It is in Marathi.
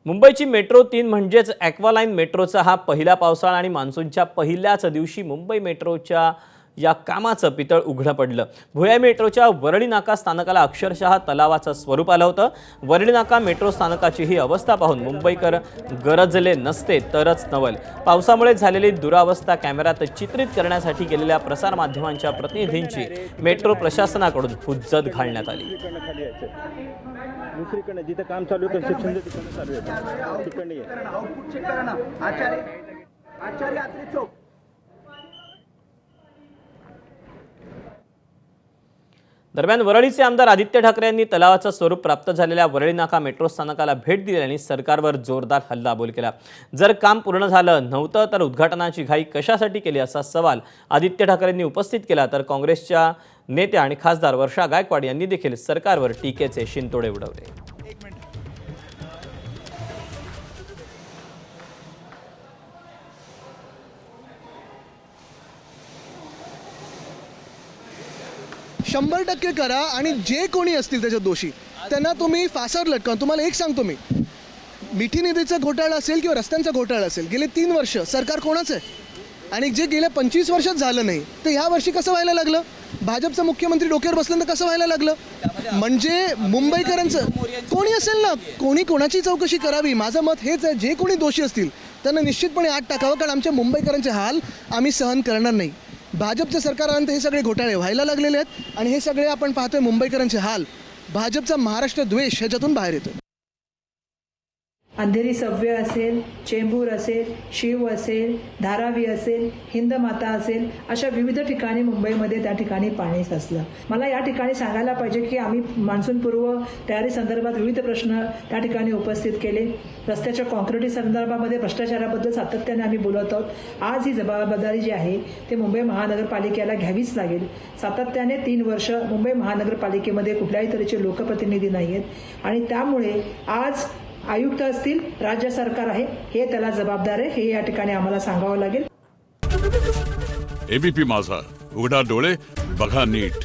मुंबईची मेट्रो 3 म्हणजेच ॲक्वालाईन मेट्रोचा हा पहिला पावसाळा आणि मान्सूनच्या पहिल्याच दिवशी मुंबई मेट्रोच्या या कामाचं पितळ उघडं पडलं। भुयार मेट्रोच्या वरळी नाका स्थानकाला अक्षरशः तलावाचं स्वरूप आलं होतं। वरळी नाका मेट्रो स्थानकाची ही अवस्था पाहून मुंबईकर गरजले नसते तरच नवल। पावसामुळे झालेली दुरावस्था कॅमेऱ्यात चित्रित करण्यासाठी गेलेल्या प्रसार माध्यमांच्या प्रतिनिधींची मेट्रो प्रशासनाकडून हुज्जत घालण्यात आली। दुसरीकडे जिथे काम चालू आहे कन्स्ट्रक्शन तिकडे चालू आहे तिकडे आउटपुट चेक करा ना आचार्य आत्रे चौक। दरम्यान वरळीचे आमदार आदित्य ठाकरे यांनी तलावाचं स्वरूप प्राप्त झालेल्या वरळी नाका मेट्रो स्थानकाला भेट दिल्याने सरकारवर जोरदार हल्लाबोल केला। जर काम पूर्ण झालं नव्हतं तर उद्घाटनाची घाई कशासाठी केली असा सवाल आदित्य ठाकरेंनी उपस्थित केला। तर काँग्रेसच्या नेत्या आणि खासदार वर्षा गायकवाड यांनी देखील सरकारवर टीकेचे शिंतोडे उडवले। शंभर टक्के करा आणि जे कोणी असतील त्याच्यात दोषी त्यांना तुम्ही फासावर लटका। तुम्हाला एक सांगतो मी, मिठी निधीचा घोटाळा असेल किंवा रस्त्यांचा घोटाळा असेल, गेले 3 वर्ष सरकार कोणाचं आहे आणि जे गेल्या 25 वर्षात झालं नाही ते ह्या वर्षी कसं व्हायला लागलं? भाजपचा मुख्यमंत्री डोक्यावर बसल्यानंतर कसं व्हायला लागलं? म्हणजे मुंबईकरांचं कोणी असेल ना, कोणी कोणाची चौकशी करावी। माझं मत हेच आहे, जे कोणी दोषी असतील त्यांना निश्चितपणे आत टाकावं, कारण आमच्या मुंबईकरांचे हाल आम्ही सहन करणार नाही। भाजपचं सरकार आल्यानंतर हे सगळे घोटाळे व्हायला लागलेले आहेत आणि हे सगळे आपण पाहतोय मुंबईकरांचे हाल। भाजपचा महाराष्ट्र द्वेष ह्याच्यातून बाहेर येतो। अंधेरी सव्य असेल, चेंबूर असेल, शिव असेल, धारावी असेल, हिंदमाता असेल, अशा विविध ठिकाणी मुंबईमध्ये त्या ठिकाणी पाणी साचलं। मला या ठिकाणी सांगायला पाहिजे की आम्ही मान्सूनपूर्व तयारी संदर्भात विविध प्रश्न त्या ठिकाणी उपस्थित केले। रस्त्याच्या कॉन्क्रिटी संदर्भामध्ये भ्रष्टाचाराबद्दल सातत्याने आम्ही बोलत आहोत। आज ही जबाबदारी जी आहे ते मुंबई महानगरपालिकेला घ्यावीच लागेल। सातत्याने 3 वर्ष मुंबई महानगरपालिकेमध्ये कुठल्याही तऱ्हेचे लोकप्रतिनिधी नाही आहेत आणि त्यामुळे आज आयुक्त असतील, राज्य सरकार आहे, हे त्याला जबाबदार आहे, हे या ठिकाणी आम्हाला सांगावं लागेल। एबीपी माझा, उघडा डोळे बघा नीट।